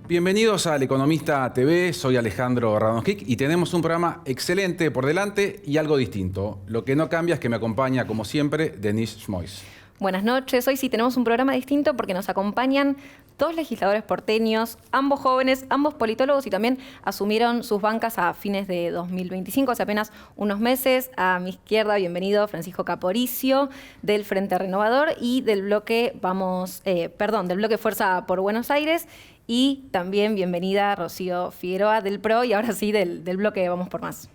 Bienvenidos al Economista TV, soy Alejandro Radonskic y tenemos un programa excelente por delante y algo distinto. Lo que no cambia es que me acompaña, como siempre, Denise Schmois. Buenas noches, hoy sí tenemos un programa distinto porque nos acompañan dos legisladores porteños, ambos jóvenes, ambos politólogos y también asumieron sus bancas a fines de 2025, hace apenas unos meses. A mi izquierda, bienvenido Francisco Caporicio, del Frente Renovador y del bloque del bloque Fuerza por Buenos Aires. Y también bienvenida Rocío Figueroa del PRO y ahora sí del bloque Vamos por Más.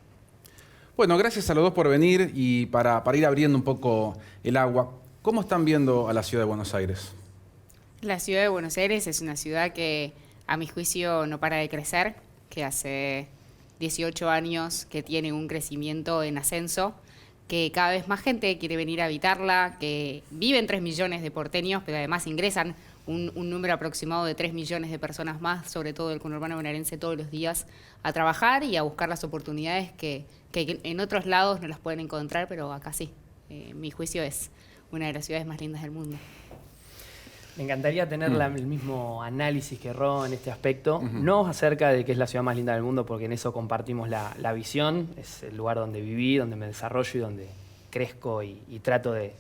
Bueno, gracias a los dos por venir y para ir abriendo un poco el agua. ¿Cómo están viendo a la ciudad de Buenos Aires? La ciudad de Buenos Aires es una ciudad que, a mi juicio, no para de crecer, que hace 18 años que tiene un crecimiento en ascenso, que cada vez más gente quiere venir a habitarla, que viven 3 millones de porteños, pero además ingresan un número aproximado de 3 millones de personas más, sobre todo del conurbano bonaerense, todos los días a trabajar y a buscar las oportunidades que en otros lados no las pueden encontrar, pero acá sí. Mi juicio es una de las ciudades más lindas del mundo. Me encantaría tener el mismo análisis que Ro en este aspecto, no acerca de que es la ciudad más linda del mundo, porque en eso compartimos la visión, es el lugar donde viví, donde me desarrollo y donde crezco y trato de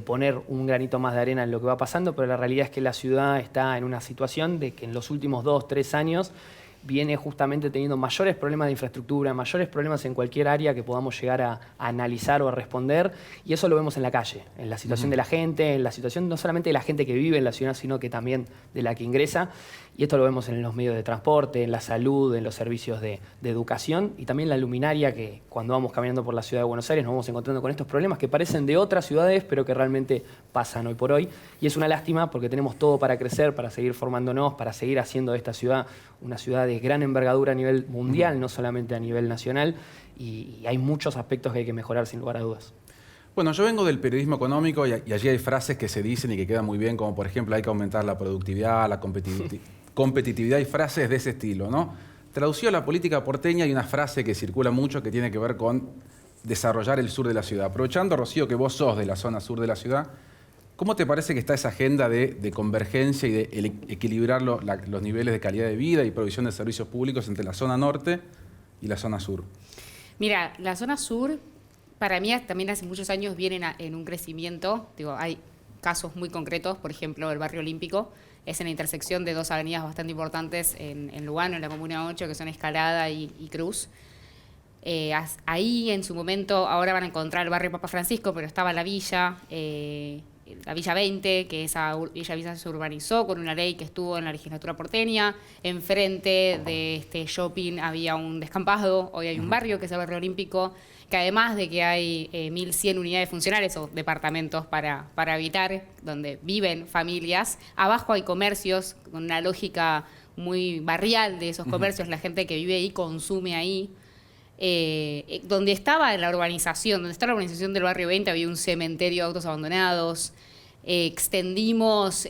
poner un granito más de arena en lo que va pasando, pero la realidad es que la ciudad está en una situación de que en los últimos 2 o 3 años viene justamente teniendo mayores problemas de infraestructura, mayores problemas en cualquier área que podamos llegar a analizar o a responder, y eso lo vemos en la calle, en la situación de la gente, en la situación no solamente de la gente que vive en la ciudad, sino que también de la que ingresa, y esto lo vemos en los medios de transporte, en la salud, en los servicios de educación, y también la luminaria, que cuando vamos caminando por la ciudad de Buenos Aires nos vamos encontrando con estos problemas que parecen de otras ciudades, pero que realmente pasan hoy por hoy, y es una lástima porque tenemos todo para crecer, para seguir formándonos, para seguir haciendo de esta ciudad una ciudad de gran envergadura a nivel mundial, no solamente a nivel nacional, y hay muchos aspectos que hay que mejorar sin lugar a dudas. Bueno, yo vengo del periodismo económico y allí hay frases que se dicen y que quedan muy bien, como por ejemplo hay que aumentar la productividad, la competitividad y frases de ese estilo, ¿no? Traducido a la política porteña hay una frase que circula mucho que tiene que ver con desarrollar el sur de la ciudad. Aprovechando, Rocío, que vos sos de la zona sur de la ciudad, ¿cómo te parece que está esa agenda de convergencia y de equilibrar los niveles de calidad de vida y provisión de servicios públicos entre la zona norte y la zona sur? Mira, la zona sur, para mí también hace muchos años viene en un crecimiento. Digo, hay casos muy concretos, por ejemplo, el barrio Olímpico es en la intersección de 2 avenidas bastante importantes en Lugano, en la Comuna 8, que son Escalada y Cruz. Ahí en su momento, ahora van a encontrar el barrio Papa Francisco, pero estaba la Villa 20, que esa villa se urbanizó con una ley que estuvo en la legislatura porteña. Enfrente de este shopping había un descampado, hoy hay un barrio que es el barrio Olímpico, que además de que hay 1.100 unidades funcionales o departamentos para habitar, donde viven familias, abajo hay comercios con una lógica muy barrial de esos comercios, la gente que vive ahí consume ahí. Donde estaba la urbanización, donde está la urbanización del barrio 20, había un cementerio de autos abandonados. Extendimos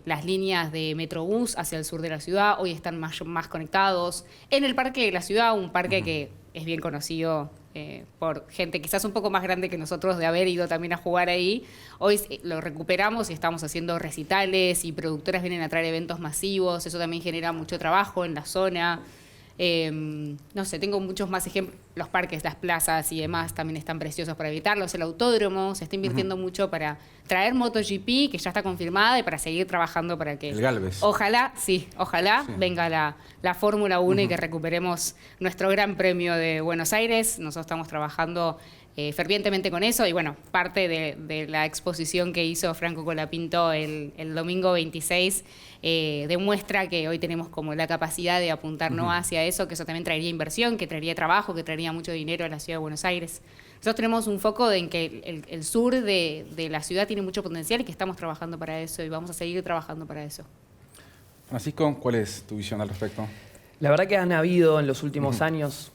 las líneas de Metrobús hacia el sur de la ciudad, hoy están más conectados. En el Parque de la Ciudad, un parque que es bien conocido por gente quizás un poco más grande que nosotros de haber ido también a jugar ahí. Hoy lo recuperamos y estamos haciendo recitales y productoras vienen a traer eventos masivos, eso también genera mucho trabajo en la zona. No sé, tengo muchos más ejemplos. Los parques, las plazas y demás también están preciosos para evitarlos. El autódromo se está invirtiendo mucho para traer MotoGP, que ya está confirmada, y para seguir trabajando para que... El Galvez. Ojalá venga la Fórmula 1 y que recuperemos nuestro Gran Premio de Buenos Aires. Nosotros estamos trabajando fervientemente con eso y bueno, parte de la exposición que hizo Franco Colapinto el domingo 26 demuestra que hoy tenemos como la capacidad de apuntarnos hacia eso, que eso también traería inversión, que traería trabajo, que traería mucho dinero a la ciudad de Buenos Aires. Nosotros tenemos un foco en que el sur de la ciudad tiene mucho potencial y que estamos trabajando para eso y vamos a seguir trabajando para eso. Francisco, ¿cuál es tu visión al respecto? La verdad que han habido en los últimos años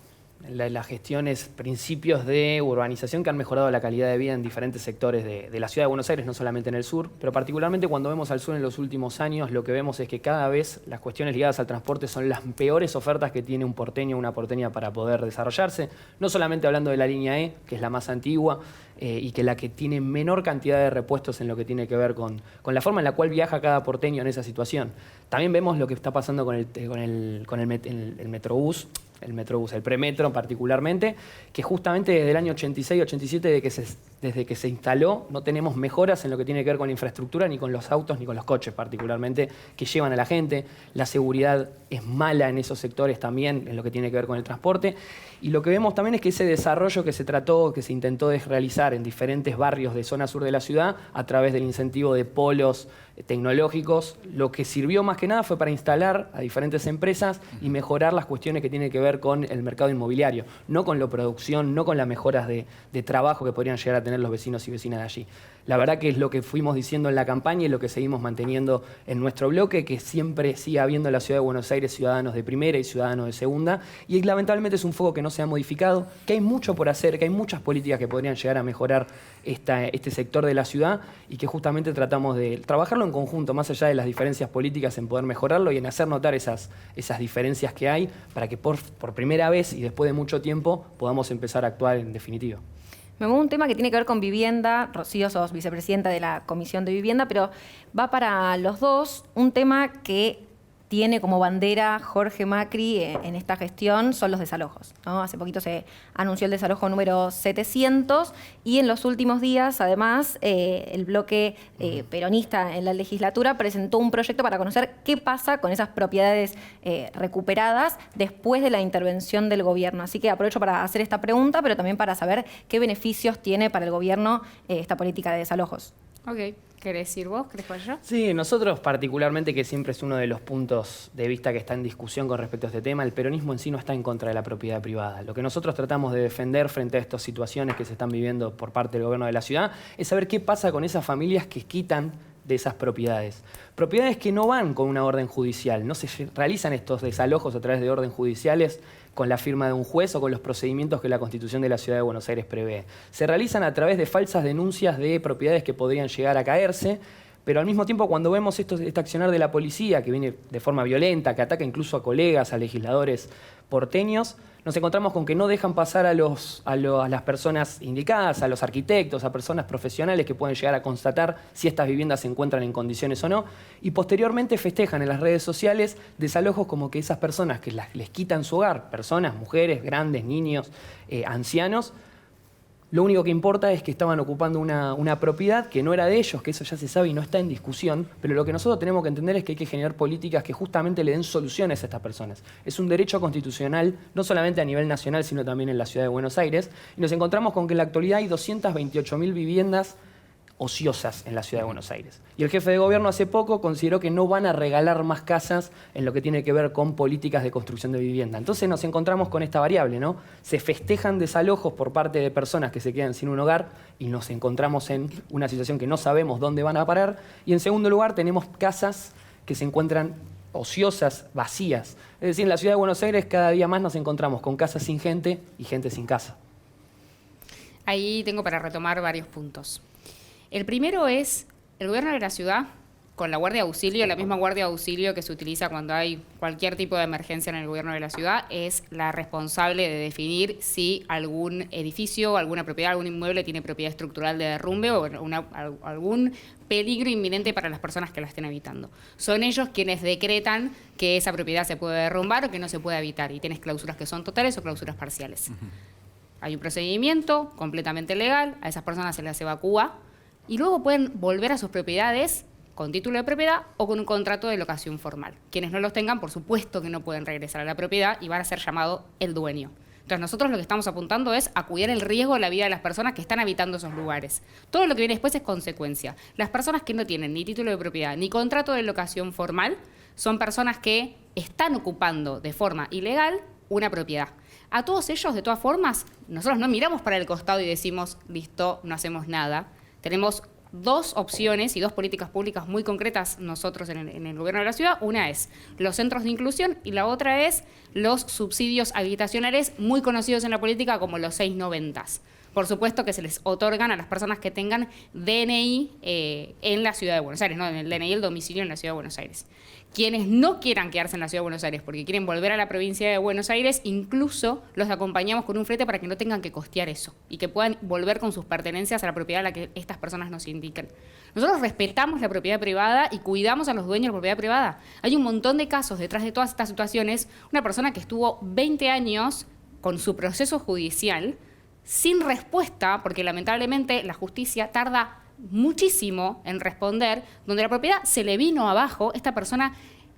las gestiones, principios de urbanización que han mejorado la calidad de vida en diferentes sectores de la ciudad de Buenos Aires, no solamente en el sur, pero particularmente cuando vemos al sur en los últimos años, lo que vemos es que cada vez las cuestiones ligadas al transporte son las peores ofertas que tiene un porteño o una porteña para poder desarrollarse, no solamente hablando de la línea E, que es la más antigua, y que la que tiene menor cantidad de repuestos en lo que tiene que ver con la forma en la cual viaja cada porteño en esa situación. También vemos lo que está pasando con el Metrobús, el premetro particularmente, que justamente desde el año 86-87, desde que se instaló, no tenemos mejoras en lo que tiene que ver con la infraestructura, ni con los autos, ni con los coches particularmente, que llevan a la gente. La seguridad es mala en esos sectores también, en lo que tiene que ver con el transporte. Y lo que vemos también es que ese desarrollo que se intentó realizar en diferentes barrios de zona sur de la ciudad, a través del incentivo de polos tecnológicos, lo que sirvió más que nada fue para instalar a diferentes empresas y mejorar las cuestiones que tienen que ver con el mercado inmobiliario, no con la producción, no con las mejoras de trabajo que podrían llegar a tener los vecinos y vecinas de allí. La verdad que es lo que fuimos diciendo en la campaña y lo que seguimos manteniendo en nuestro bloque, que siempre sigue habiendo en la Ciudad de Buenos Aires ciudadanos de primera y ciudadanos de segunda, y lamentablemente es un foco que no se ha modificado, que hay mucho por hacer, que hay muchas políticas que podrían llegar a mejorar este sector de la ciudad y que justamente tratamos de trabajarlo en conjunto, más allá de las diferencias políticas, en poder mejorarlo y en hacer notar esas diferencias que hay para que por primera vez y después de mucho tiempo podamos empezar a actuar en definitiva. Me muevo un tema que tiene que ver con vivienda. Rocío, sos vicepresidenta de la Comisión de Vivienda, pero va para los dos. Un tema que tiene como bandera Jorge Macri en esta gestión son los desalojos, ¿no? Hace poquito se anunció el desalojo número 700 y en los últimos días, además, el bloque peronista en la legislatura presentó un proyecto para conocer qué pasa con esas propiedades recuperadas después de la intervención del gobierno. Así que aprovecho para hacer esta pregunta, pero también para saber qué beneficios tiene para el gobierno esta política de desalojos. Ok. ¿Querés ir vos? ¿Querés jugar yo? Sí, nosotros particularmente, que siempre es uno de los puntos de vista que está en discusión con respecto a este tema, el peronismo en sí no está en contra de la propiedad privada. Lo que nosotros tratamos de defender frente a estas situaciones que se están viviendo por parte del gobierno de la ciudad es saber qué pasa con esas familias que quitan de esas propiedades. Propiedades que no van con una orden judicial, no se realizan estos desalojos a través de órdenes judiciales con la firma de un juez o con los procedimientos que la Constitución de la Ciudad de Buenos Aires prevé. Se realizan a través de falsas denuncias de propiedades que podrían llegar a caerse, pero al mismo tiempo cuando vemos este accionar de la policía que viene de forma violenta, que ataca incluso a colegas, a legisladores porteños, nos encontramos con que no dejan pasar a las personas indicadas, a los arquitectos, a personas profesionales que pueden llegar a constatar si estas viviendas se encuentran en condiciones o no, y posteriormente festejan en las redes sociales desalojos como que esas personas que les quitan su hogar, personas, mujeres, grandes, niños, ancianos, lo único que importa es que estaban ocupando una propiedad que no era de ellos, que eso ya se sabe y no está en discusión, pero lo que nosotros tenemos que entender es que hay que generar políticas que justamente le den soluciones a estas personas. Es un derecho constitucional, no solamente a nivel nacional, sino también en la Ciudad de Buenos Aires, y nos encontramos con que en la actualidad hay 228.000 viviendas ociosas en la Ciudad de Buenos Aires. Y el jefe de gobierno hace poco consideró que no van a regalar más casas en lo que tiene que ver con políticas de construcción de vivienda. Entonces nos encontramos con esta variable, ¿no? Se festejan desalojos por parte de personas que se quedan sin un hogar y nos encontramos en una situación que no sabemos dónde van a parar. Y en segundo lugar tenemos casas que se encuentran ociosas, vacías. Es decir, en la Ciudad de Buenos Aires cada día más nos encontramos con casas sin gente y gente sin casa. Ahí tengo para retomar varios puntos. El primero es el gobierno de la ciudad, con la Guardia de Auxilio, la misma Guardia de Auxilio que se utiliza cuando hay cualquier tipo de emergencia en el gobierno de la ciudad, es la responsable de definir si algún edificio, alguna propiedad, algún inmueble tiene propiedad estructural de derrumbe o algún peligro inminente para las personas que la estén habitando. Son ellos quienes decretan que esa propiedad se puede derrumbar o que no se puede habitar, y tienes cláusulas que son totales o cláusulas parciales. Hay un procedimiento completamente legal, a esas personas se las evacúa, y luego pueden volver a sus propiedades con título de propiedad o con un contrato de locación formal. Quienes no los tengan, por supuesto que no pueden regresar a la propiedad y van a ser llamado el dueño. Entonces nosotros lo que estamos apuntando es a cuidar el riesgo de la vida de las personas que están habitando esos lugares. Todo lo que viene después es consecuencia. Las personas que no tienen ni título de propiedad ni contrato de locación formal son personas que están ocupando de forma ilegal una propiedad. A todos ellos, de todas formas, nosotros no miramos para el costado y decimos, listo, no hacemos nada. Tenemos dos opciones y dos políticas públicas muy concretas nosotros en el gobierno de la ciudad. Una es los centros de inclusión y la otra es los subsidios habitacionales muy conocidos en la política como los 690. Por supuesto que se les otorgan a las personas que tengan DNI en la Ciudad de Buenos Aires, ¿no? En el DNI el domicilio en la Ciudad de Buenos Aires. Quienes no quieran quedarse en la Ciudad de Buenos Aires porque quieren volver a la provincia de Buenos Aires, incluso los acompañamos con un flete para que no tengan que costear eso y que puedan volver con sus pertenencias a la propiedad a la que estas personas nos indican. Nosotros respetamos la propiedad privada y cuidamos a los dueños de la propiedad privada. Hay un montón de casos detrás de todas estas situaciones. Una persona que estuvo 20 años con su proceso judicial sin respuesta, porque lamentablemente la justicia tarda muchísimo en responder, donde la propiedad se le vino abajo, esta persona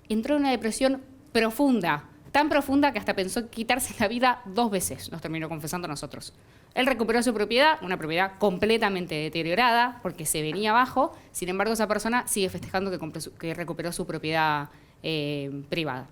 entró en una depresión profunda, tan profunda que hasta pensó quitarse la vida 2 veces, nos terminó confesando a nosotros. Él recuperó su propiedad, una propiedad completamente deteriorada, porque se venía abajo, sin embargo esa persona sigue festejando que recuperó su propiedad privada.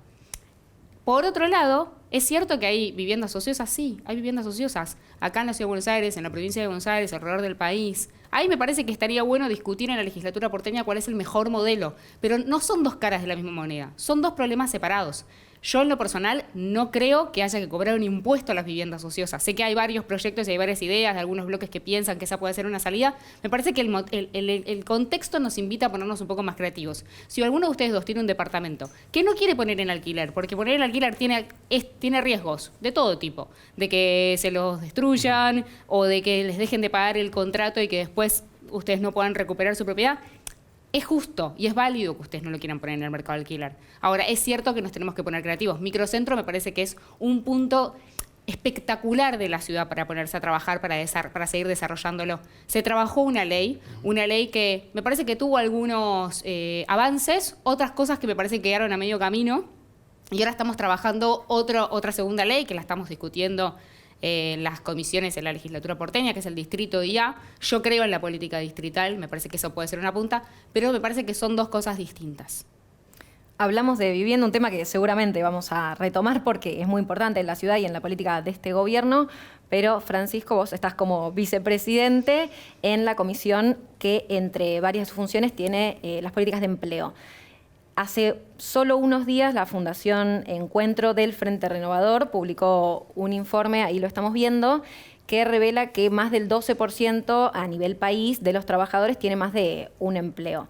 Por otro lado, es cierto que hay viviendas ociosas, sí, hay viviendas ociosas. Acá en la Ciudad de Buenos Aires, en la provincia de Buenos Aires, alrededor del país. Ahí me parece que estaría bueno discutir en la legislatura porteña cuál es el mejor modelo. Pero no son 2 caras de la misma moneda, son 2 problemas separados. Yo, en lo personal, no creo que haya que cobrar un impuesto a las viviendas ociosas. Sé que hay varios proyectos y hay varias ideas de algunos bloques que piensan que esa puede ser una salida. Me parece que el contexto nos invita a ponernos un poco más creativos. Si alguno de ustedes 2 tiene un departamento que no quiere poner en alquiler, porque poner en alquiler tiene riesgos de todo tipo, de que se los destruyan o de que les dejen de pagar el contrato y que después ustedes no puedan recuperar su propiedad, es justo y es válido que ustedes no lo quieran poner en el mercado de alquiler. Ahora, es cierto que nos tenemos que poner creativos. Microcentro me parece que es un punto espectacular de la ciudad para ponerse a trabajar, para seguir desarrollándolo. Se trabajó una ley que me parece que tuvo algunos avances, otras cosas que me parece que quedaron a medio camino, y ahora estamos trabajando otra segunda ley que la estamos discutiendo en las comisiones en la legislatura porteña, que es el distrito IA. Yo creo en la política distrital, me parece que eso puede ser una punta, pero me parece que son 2 cosas distintas. Hablamos de vivienda, un tema que seguramente vamos a retomar porque es muy importante en la ciudad y en la política de este gobierno, pero Francisco, vos estás como vicepresidente en la comisión que entre varias funciones tiene las políticas de empleo. Hace solo unos días la Fundación Encuentro del Frente Renovador publicó un informe, ahí lo estamos viendo, que revela que más del 12% a nivel país de los trabajadores tiene más de un empleo.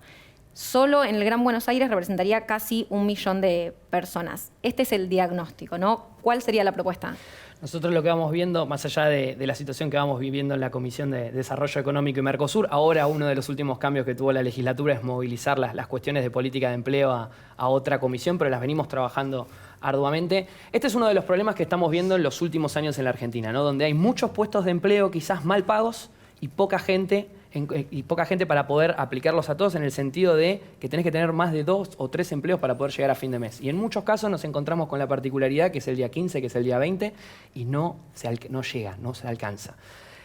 Solo en el Gran Buenos Aires representaría casi 1 millón de personas. Este es el diagnóstico, ¿no? ¿Cuál sería la propuesta? Nosotros lo que vamos viendo, más allá de la situación que vamos viviendo en la Comisión de Desarrollo Económico y Mercosur, ahora uno de los últimos cambios que tuvo la legislatura es movilizar las cuestiones de política de empleo a otra comisión, pero las venimos trabajando arduamente. Este es uno de los problemas que estamos viendo en los últimos años en la Argentina, ¿no? Donde hay muchos puestos de empleo quizás mal pagos y poca gente para poder aplicarlos a todos, en el sentido de que tenés que tener más de 2 o 3 empleos para poder llegar a fin de mes. Y en muchos casos nos encontramos con la particularidad que es el día 15, que es el día 20, y no llega, no se alcanza.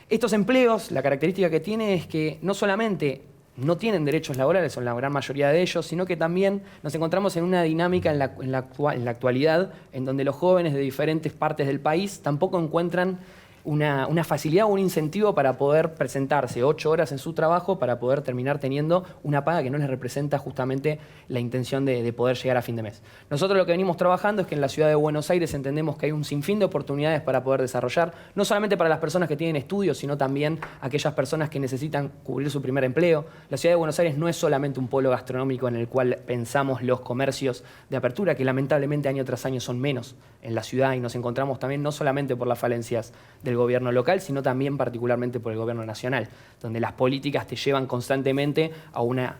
Estos empleos, la característica que tiene es que no solamente no tienen derechos laborales, son la gran mayoría de ellos, sino que también nos encontramos en una dinámica en la actualidad en donde los jóvenes de diferentes partes del país tampoco encuentran una facilidad o un incentivo para poder presentarse 8 horas en su trabajo para poder terminar teniendo una paga que no les representa justamente la intención de poder llegar a fin de mes. Nosotros lo que venimos trabajando es que en la ciudad de Buenos Aires entendemos que hay un sinfín de oportunidades para poder desarrollar, no solamente para las personas que tienen estudios, sino también aquellas personas que necesitan cubrir su primer empleo. La ciudad de Buenos Aires no es solamente un polo gastronómico en el cual pensamos los comercios de apertura, que lamentablemente año tras año son menos en la ciudad, y nos encontramos también no solamente por las falencias del gobierno local, sino también particularmente por el gobierno nacional, donde las políticas te llevan constantemente a una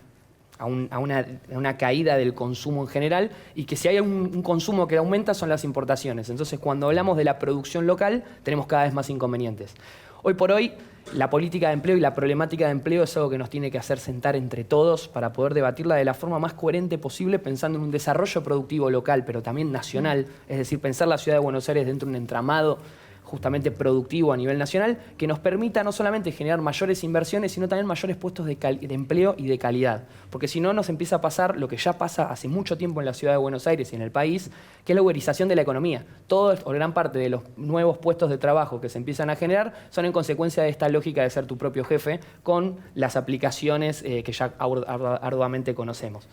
caída del consumo en general, y que si hay un consumo que aumenta son las importaciones. Entonces, cuando hablamos de la producción local, tenemos cada vez más inconvenientes. Hoy por hoy, la política de empleo y la problemática de empleo es algo que nos tiene que hacer sentar entre todos para poder debatirla de la forma más coherente posible, pensando en un desarrollo productivo local, pero también nacional, es decir, pensar la ciudad de Buenos Aires dentro de un entramado justamente productivo a nivel nacional, que nos permita no solamente generar mayores inversiones, sino también mayores puestos de empleo y de calidad. Porque si no, nos empieza a pasar lo que ya pasa hace mucho tiempo en la ciudad de Buenos Aires y en el país, que es la uberización de la economía. Todo o gran parte de los nuevos puestos de trabajo que se empiezan a generar son en consecuencia de esta lógica de ser tu propio jefe, con las aplicaciones que ya arduamente conocemos.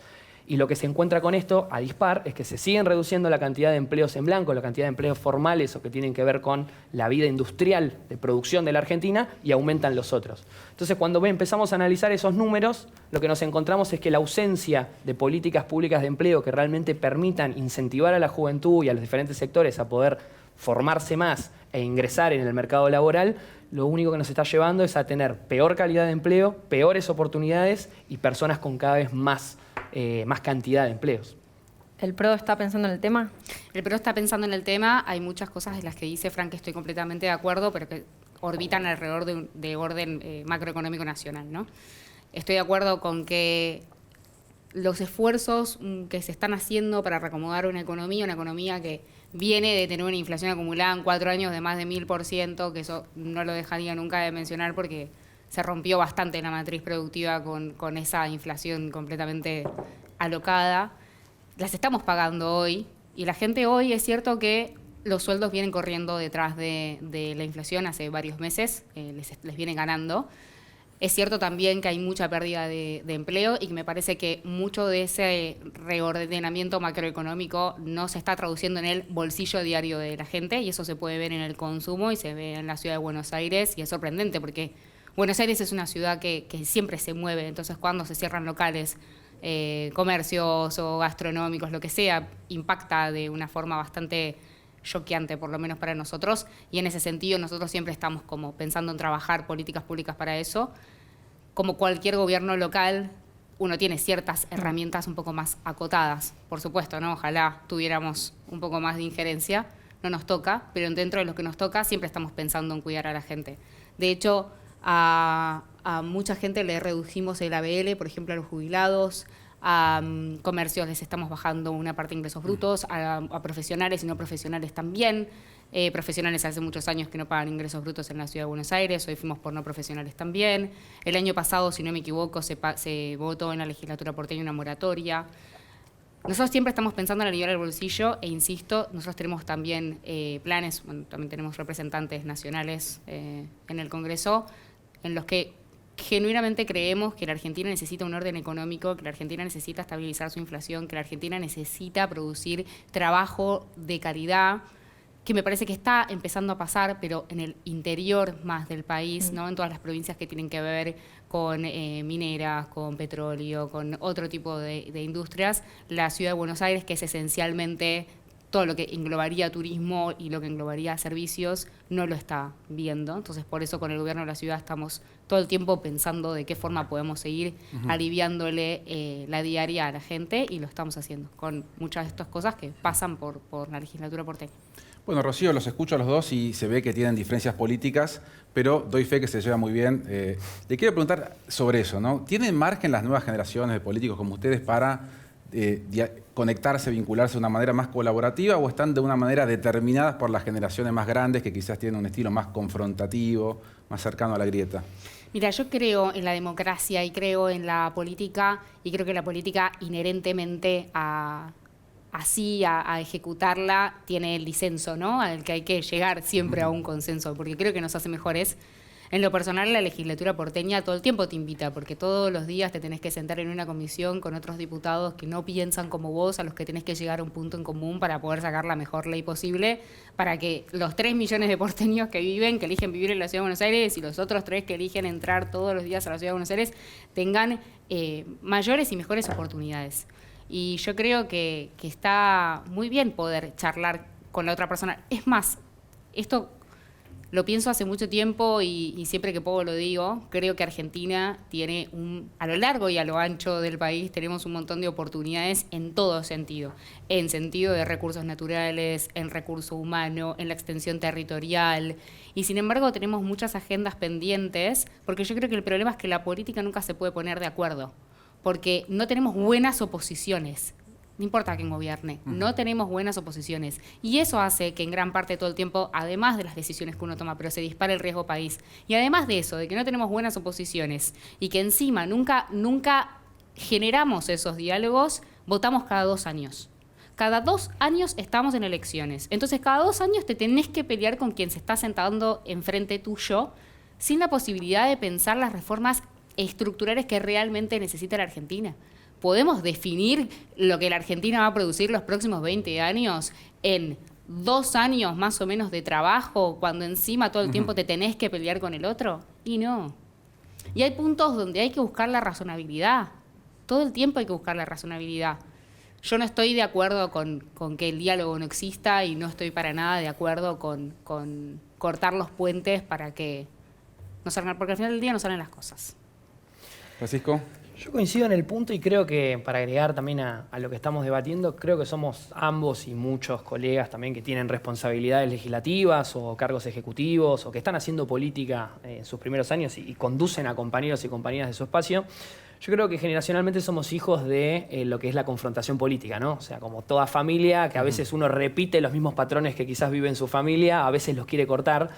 Y lo que se encuentra con esto, a dispar, es que se siguen reduciendo la cantidad de empleos en blanco, la cantidad de empleos formales o que tienen que ver con la vida industrial de producción de la Argentina, y aumentan los otros. Entonces, cuando empezamos a analizar esos números, lo que nos encontramos es que la ausencia de políticas públicas de empleo que realmente permitan incentivar a la juventud y a los diferentes sectores a poder formarse más e ingresar en el mercado laboral, lo único que nos está llevando es a tener peor calidad de empleo, peores oportunidades y personas con cada vez más cantidad de empleos. ¿El PRO está pensando en el tema? El PRO está pensando en el tema. Hay muchas cosas de las que dice Frank que estoy completamente de acuerdo, pero que orbitan alrededor de orden macroeconómico nacional, ¿no? Estoy de acuerdo con que los esfuerzos que se están haciendo para reacomodar una economía que viene de tener una inflación acumulada en 4 años de más de 1000%, que eso no lo dejaría nunca de mencionar porque se rompió bastante la matriz productiva con esa inflación completamente alocada. Las estamos pagando hoy y la gente hoy es cierto que los sueldos vienen corriendo detrás de la inflación hace varios meses, les vienen ganando. Es cierto también que hay mucha pérdida de empleo y que me parece que mucho de ese reordenamiento macroeconómico no se está traduciendo en el bolsillo diario de la gente, y eso se puede ver en el consumo y se ve en la ciudad de Buenos Aires, y es sorprendente porque Buenos Aires es una ciudad que siempre se mueve, entonces cuando se cierran locales, comercios o gastronómicos, lo que sea, impacta de una forma bastante choqueante, por lo menos para nosotros, y en ese sentido nosotros siempre estamos como pensando en trabajar políticas públicas para eso. Como cualquier gobierno local, uno tiene ciertas herramientas un poco más acotadas, por supuesto, ¿no? Ojalá tuviéramos un poco más de injerencia, no nos toca, pero dentro de lo que nos toca siempre estamos pensando en cuidar a la gente. De hecho, a mucha gente le redujimos el ABL, por ejemplo, a los jubilados, a comercios les estamos bajando una parte de ingresos brutos, a profesionales y no profesionales también. Profesionales hace muchos años que no pagan ingresos brutos en la Ciudad de Buenos Aires, hoy fuimos por no profesionales también. El año pasado, si no me equivoco, se votó en la legislatura porteña una moratoria. Nosotros siempre estamos pensando en aliviar el bolsillo e insisto, nosotros tenemos también planes, bueno, también tenemos representantes nacionales en el Congreso, en los que genuinamente creemos que la Argentina necesita un orden económico, que la Argentina necesita estabilizar su inflación, que la Argentina necesita producir trabajo de calidad, que me parece que está empezando a pasar, pero en el interior más del país, ¿no? En todas las provincias que tienen que ver con mineras, con petróleo, con otro tipo de industrias. La Ciudad de Buenos Aires, que es esencialmente todo lo que englobaría turismo y lo que englobaría servicios, no lo está viendo. Entonces, por eso con el gobierno de la ciudad estamos todo el tiempo pensando de qué forma podemos seguir aliviándole la diaria a la gente, y lo estamos haciendo con muchas de estas cosas que pasan por la legislatura porteña. Bueno, Rocío, los escucho a los dos y se ve que tienen diferencias políticas, pero doy fe que se lleva muy bien. Le quiero preguntar sobre eso, ¿no? ¿Tienen margen las nuevas generaciones de políticos como ustedes para conectarse, vincularse de una manera más colaborativa, o están de una manera determinadas por las generaciones más grandes que quizás tienen un estilo más confrontativo, más cercano a la grieta? Mira, yo creo en la democracia y creo en la política, y creo que la política inherentemente a ejecutarla tiene el disenso, ¿no? Al que hay que llegar siempre a un consenso, porque creo que nos hace mejores. En lo personal, la legislatura porteña todo el tiempo te invita, porque todos los días te tenés que sentar en una comisión con otros diputados que no piensan como vos, a los que tenés que llegar a un punto en común para poder sacar la mejor ley posible, para que los 3 millones de porteños que eligen vivir en la Ciudad de Buenos Aires, y los otros 3 que eligen entrar todos los días a la Ciudad de Buenos Aires, tengan mayores y mejores oportunidades. Y yo creo que está muy bien poder charlar con la otra persona. Es más, esto lo pienso hace mucho tiempo y siempre que puedo lo digo. Creo que Argentina tiene a lo largo y a lo ancho del país tenemos un montón de oportunidades en todo sentido. En sentido de recursos naturales, en recurso humano, en la extensión territorial. Y sin embargo tenemos muchas agendas pendientes, porque yo creo que el problema es que la política nunca se puede poner de acuerdo, porque no tenemos buenas oposiciones. No importa quién gobierne, no tenemos buenas oposiciones. Y eso hace que en gran parte todo el tiempo, además de las decisiones que uno toma, pero se dispara el riesgo país. Y además de eso, de que no tenemos buenas oposiciones y que encima nunca generamos esos diálogos, votamos cada 2 años. Cada 2 años estamos en elecciones. Entonces cada 2 años te tenés que pelear con quien se está sentando enfrente tuyo, sin la posibilidad de pensar las reformas estructurales que realmente necesita la Argentina. ¿podemos definir lo que la Argentina va a producir los próximos 20 años en 2 años más o menos de trabajo, cuando encima todo el tiempo te tenés que pelear con el otro? Y no. Y hay puntos donde hay que buscar la razonabilidad. Todo el tiempo hay que buscar la razonabilidad. Yo no estoy de acuerdo con que el diálogo no exista y no estoy para nada de acuerdo con cortar los puentes para que no salgan, porque al final del día no salen las cosas. Francisco. Yo coincido en el punto y creo que, para agregar también a lo que estamos debatiendo, creo que somos ambos y muchos colegas también que tienen responsabilidades legislativas o cargos ejecutivos o que están haciendo política en sus primeros años y conducen a compañeros y compañeras de su espacio. Yo creo que generacionalmente somos hijos de lo que es la confrontación política, ¿no? O sea, como toda familia, que a veces uno repite los mismos patrones que quizás vive en su familia, a veces los quiere cortar.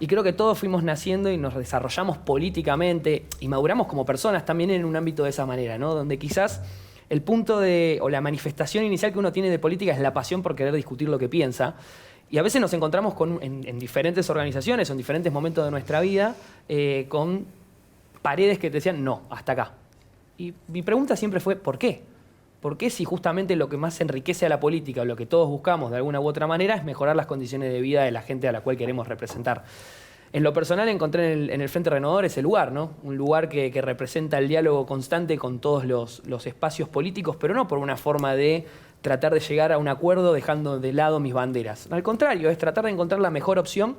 Y creo que todos fuimos naciendo y nos desarrollamos políticamente y maduramos como personas también en un ámbito de esa manera, ¿no? Donde quizás el punto o la manifestación inicial que uno tiene de política es la pasión por querer discutir lo que piensa. Y a veces nos encontramos en diferentes organizaciones o en diferentes momentos de nuestra vida con paredes que te decían, no, hasta acá. Y mi pregunta siempre fue, ¿por qué? ¿Por qué si justamente lo que más enriquece a la política, o lo que todos buscamos de alguna u otra manera, es mejorar las condiciones de vida de la gente a la cual queremos representar? En lo personal encontré en el Frente Renovador ese lugar, ¿no? Un lugar que representa el diálogo constante con todos los espacios políticos, pero no por una forma de tratar de llegar a un acuerdo dejando de lado mis banderas. Al contrario, es tratar de encontrar la mejor opción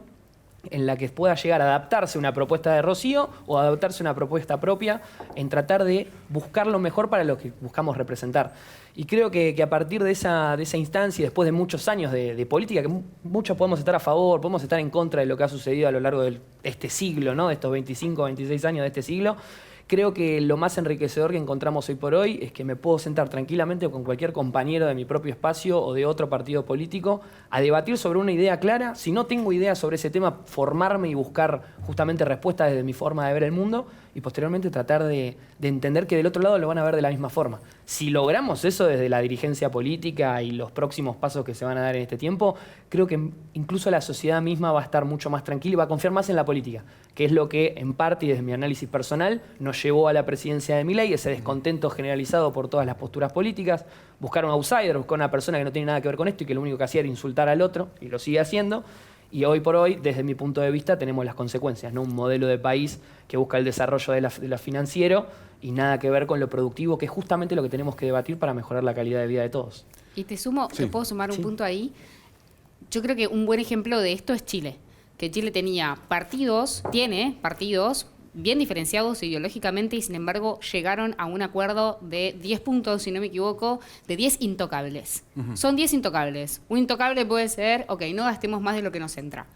en la que pueda llegar a adaptarse una propuesta de Rocío o adaptarse una propuesta propia, en tratar de buscar lo mejor para lo que buscamos representar. Y creo que a partir de esa instancia, después de muchos años de política, que muchos podemos estar a favor, podemos estar en contra de lo que ha sucedido a lo largo de este siglo, ¿no? De estos 25, 26 años de este siglo, creo que lo más enriquecedor que encontramos hoy por hoy es que me puedo sentar tranquilamente con cualquier compañero de mi propio espacio o de otro partido político a debatir sobre una idea clara. Si no tengo idea sobre ese tema, formarme y buscar justamente respuestas desde mi forma de ver el mundo y posteriormente tratar de entender que del otro lado lo van a ver de la misma forma. Si logramos eso desde la dirigencia política y los próximos pasos que se van a dar en este tiempo, creo que incluso la sociedad misma va a estar mucho más tranquila y va a confiar más en la política, que es lo que en parte y desde mi análisis personal nos llevó a la presidencia de Milei, ese descontento generalizado por todas las posturas políticas, buscar un outsider, buscar una persona que no tiene nada que ver con esto y que lo único que hacía era insultar al otro, y lo sigue haciendo. Y hoy por hoy, desde mi punto de vista, tenemos las consecuencias, ¿no? Un modelo de país que busca el desarrollo de lo financiero y nada que ver con lo productivo, que es justamente lo que tenemos que debatir para mejorar la calidad de vida de todos. Y te puedo sumar un punto ahí. Yo creo que un buen ejemplo de esto es Chile, que Chile tiene partidos bien diferenciados ideológicamente y sin embargo llegaron a un acuerdo de 10 puntos, si no me equivoco, de 10 intocables. Son 10 intocables. Un intocable puede ser, ok, no gastemos más de lo que nos entra.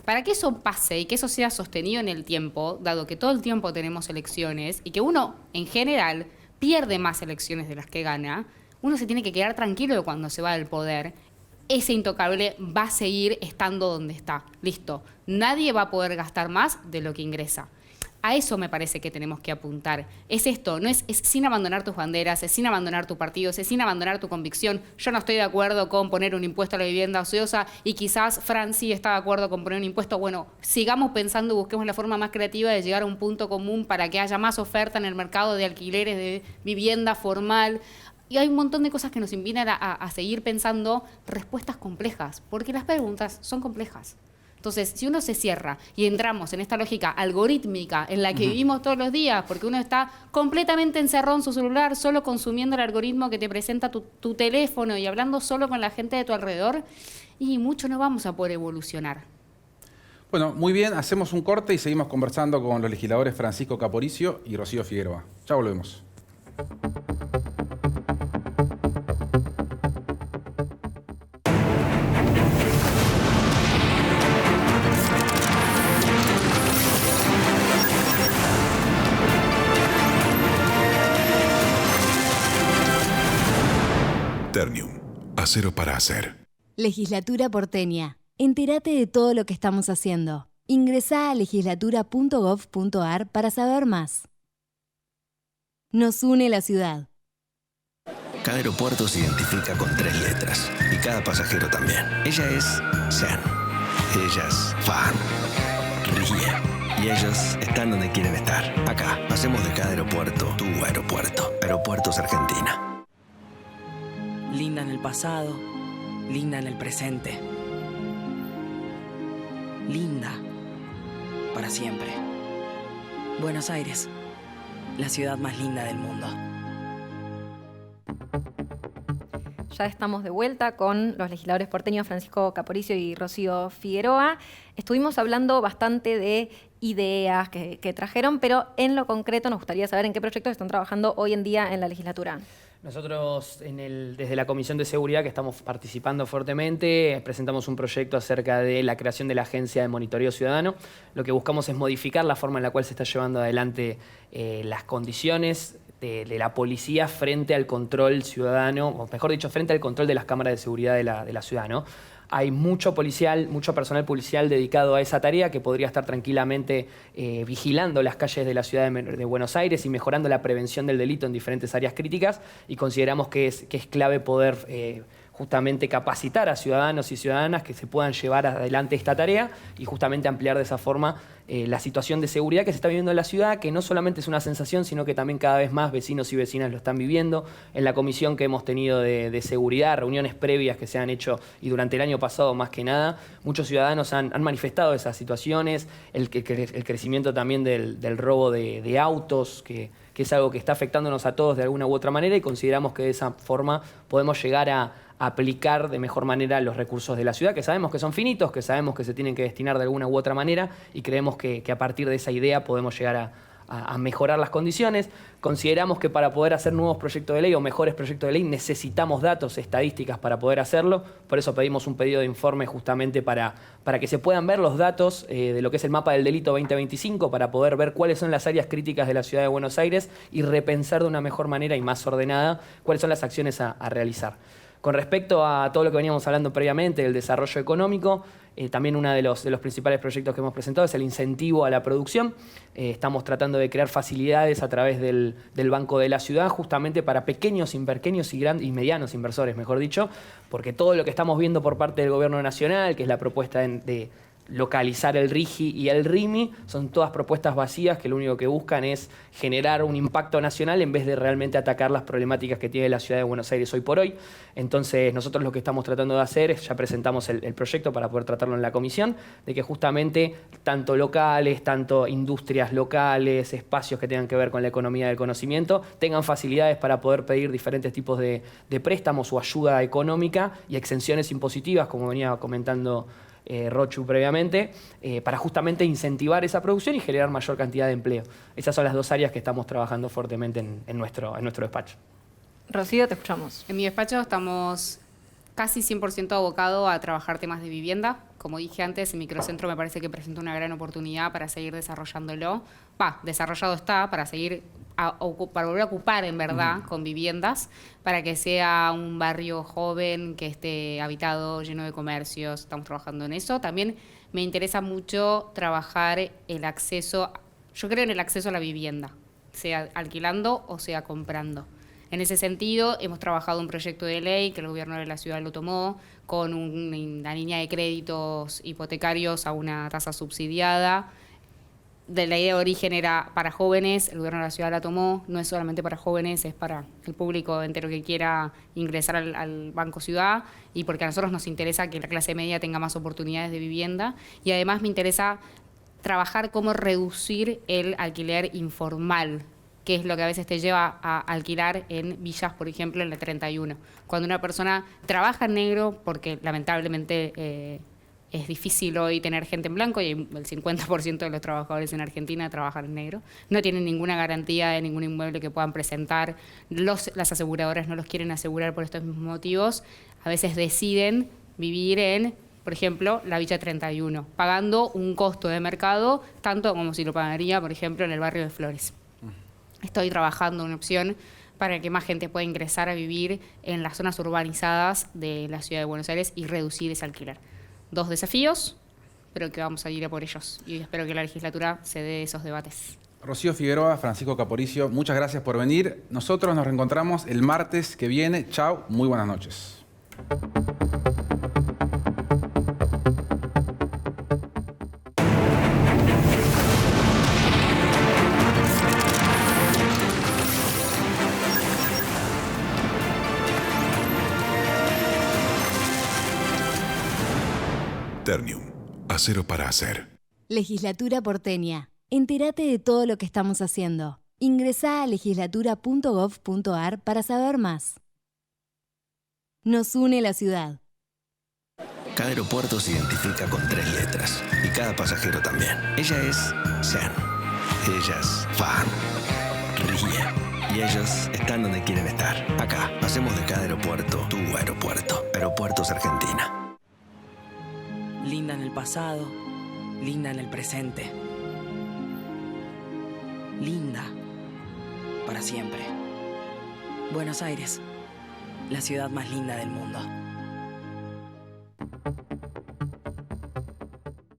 Para que eso pase y que eso sea sostenido en el tiempo, dado que todo el tiempo tenemos elecciones y que uno, en general, pierde más elecciones de las que gana, uno se tiene que quedar tranquilo de cuando se va del poder. Ese intocable va a seguir estando donde está. Listo. Nadie va a poder gastar más de lo que ingresa. A eso me parece que tenemos que apuntar. Es esto, no es sin abandonar tus banderas, es sin abandonar tu partido, es sin abandonar tu convicción. Yo no estoy de acuerdo con poner un impuesto a la vivienda ociosa y quizás Fran sí está de acuerdo con poner un impuesto. Bueno, sigamos pensando, busquemos la forma más creativa de llegar a un punto común para que haya más oferta en el mercado de alquileres, de vivienda formal. Y hay un montón de cosas que nos invitan a seguir pensando respuestas complejas, porque las preguntas son complejas. Entonces, si uno se cierra y entramos en esta lógica algorítmica en la que vivimos todos los días, porque uno está completamente encerrado en su celular, solo consumiendo el algoritmo que te presenta tu teléfono y hablando solo con la gente de tu alrededor, y mucho no vamos a poder evolucionar. Bueno, muy bien, hacemos un corte y seguimos conversando con los legisladores Francisco Caporicio y Rocío Figueroa. Ya volvemos. Ternium, acero para hacer. Legislatura porteña. Entérate de todo lo que estamos haciendo. Ingresá a legislatura.gov.ar para saber más. Nos une la ciudad. Cada aeropuerto se identifica con 3 letras y cada pasajero también. Ella es Zen, ella es Fan, Rie y ellos están donde quieren estar. Acá hacemos de cada aeropuerto tu tu aeropuerto. Aeropuertos Argentina. Linda en el pasado, linda en el presente. Linda para siempre. Buenos Aires, la ciudad más linda del mundo. Ya estamos de vuelta con los legisladores porteños Francisco Caporicio y Rocío Figueroa. Estuvimos hablando bastante de ideas que trajeron, pero en lo concreto nos gustaría saber en qué proyectos están trabajando hoy en día en la legislatura. Nosotros desde la Comisión de Seguridad, que estamos participando fuertemente, presentamos un proyecto acerca de la creación de la Agencia de Monitoreo Ciudadano. Lo que buscamos es modificar la forma en la cual se está llevando adelante las condiciones de la policía frente al control ciudadano, o mejor dicho, frente al control de las cámaras de seguridad de la ciudad, ¿no? Hay mucho personal policial dedicado a esa tarea que podría estar tranquilamente vigilando las calles de la ciudad de Buenos Aires y mejorando la prevención del delito en diferentes áreas críticas, y consideramos que es clave poder justamente capacitar a ciudadanos y ciudadanas que se puedan llevar adelante esta tarea y justamente ampliar de esa forma la situación de seguridad que se está viviendo en la ciudad, que no solamente es una sensación, sino que también cada vez más vecinos y vecinas lo están viviendo. En la comisión que hemos tenido de seguridad, reuniones previas que se han hecho y durante el año pasado más que nada, muchos ciudadanos han manifestado esas situaciones, el crecimiento también del robo de autos, que es algo que está afectándonos a todos de alguna u otra manera, y consideramos que de esa forma podemos llegar a aplicar de mejor manera los recursos de la ciudad, que sabemos que son finitos, que sabemos que se tienen que destinar de alguna u otra manera, y creemos que a partir de esa idea podemos llegar a mejorar las condiciones. Consideramos que para poder hacer nuevos proyectos de ley o mejores proyectos de ley necesitamos datos, estadísticas para poder hacerlo. Por eso pedimos un pedido de informe justamente para que se puedan ver los datos de lo que es el mapa del delito 2025, para poder ver cuáles son las áreas críticas de la ciudad de Buenos Aires y repensar de una mejor manera y más ordenada cuáles son las acciones a realizar. Con respecto a todo lo que veníamos hablando previamente, el desarrollo económico, también uno de los principales proyectos que hemos presentado es el incentivo a la producción. Estamos tratando de crear facilidades a través del Banco de la Ciudad, justamente para pequeños y medianos inversores, mejor dicho, porque todo lo que estamos viendo por parte del Gobierno Nacional, que es la propuesta de localizar el RIGI y el RIMI, son todas propuestas vacías que lo único que buscan es generar un impacto nacional en vez de realmente atacar las problemáticas que tiene la ciudad de Buenos Aires hoy por hoy. Entonces nosotros lo que estamos tratando de hacer es, ya presentamos el proyecto para poder tratarlo en la comisión, de que justamente tanto locales, tanto industrias locales, espacios que tengan que ver con la economía del conocimiento, tengan facilidades para poder pedir diferentes tipos de préstamos o ayuda económica y exenciones impositivas, como venía comentando Rochu previamente, para justamente incentivar esa producción y generar mayor cantidad de empleo. Esas son las dos áreas que estamos trabajando fuertemente en nuestro despacho. Rocío, te escuchamos. En mi despacho estamos casi 100% abocados a trabajar temas de vivienda. Como dije antes, el microcentro me parece que presenta una gran oportunidad para seguir desarrollándolo. Desarrollado está, para seguir para volver a ocupar en verdad con viviendas, para que sea un barrio joven, que esté habitado, lleno de comercios. Estamos trabajando en eso. También me interesa mucho trabajar el acceso, yo creo en el acceso a la vivienda, sea alquilando o sea comprando. En ese sentido, hemos trabajado un proyecto de ley que el gobierno de la ciudad lo tomó con una línea de créditos hipotecarios a una tasa subsidiada. De la idea de origen era para jóvenes, el gobierno de la ciudad la tomó, no es solamente para jóvenes, es para el público entero que quiera ingresar al Banco Ciudad, y porque a nosotros nos interesa que la clase media tenga más oportunidades de vivienda, y además me interesa trabajar cómo reducir el alquiler informal, que es lo que a veces te lleva a alquilar en villas, por ejemplo, en la 31. Cuando una persona trabaja en negro, porque lamentablemente es difícil hoy tener gente en blanco, y el 50% de los trabajadores en Argentina trabajan en negro, no tienen ninguna garantía de ningún inmueble que puedan presentar, las aseguradoras no los quieren asegurar por estos mismos motivos, a veces deciden vivir en, por ejemplo, la Villa 31, pagando un costo de mercado tanto como si lo pagaría, por ejemplo, en el barrio de Flores. Estoy trabajando una opción para que más gente pueda ingresar a vivir en las zonas urbanizadas de la ciudad de Buenos Aires y reducir ese alquiler. 2 desafíos, pero que vamos a ir a por ellos, y espero que la legislatura se dé esos debates. Rocío Figueroa, Francisco Caporicio, muchas gracias por venir. Nosotros nos reencontramos el martes que viene. Chao, muy buenas noches. Ternium. Acero para hacer. Legislatura porteña. Entérate de todo lo que estamos haciendo. Ingresá a legislatura.gov.ar para saber más. Nos une la ciudad. Cada aeropuerto se identifica con 3 letras y cada pasajero también. Ella es Sean. Ellas van. Ríe. Y ellos están donde quieren estar. Acá, hacemos de cada aeropuerto tu aeropuerto. Aeropuertos Argentina. Linda en el pasado, linda en el presente. Linda para siempre. Buenos Aires, la ciudad más linda del mundo.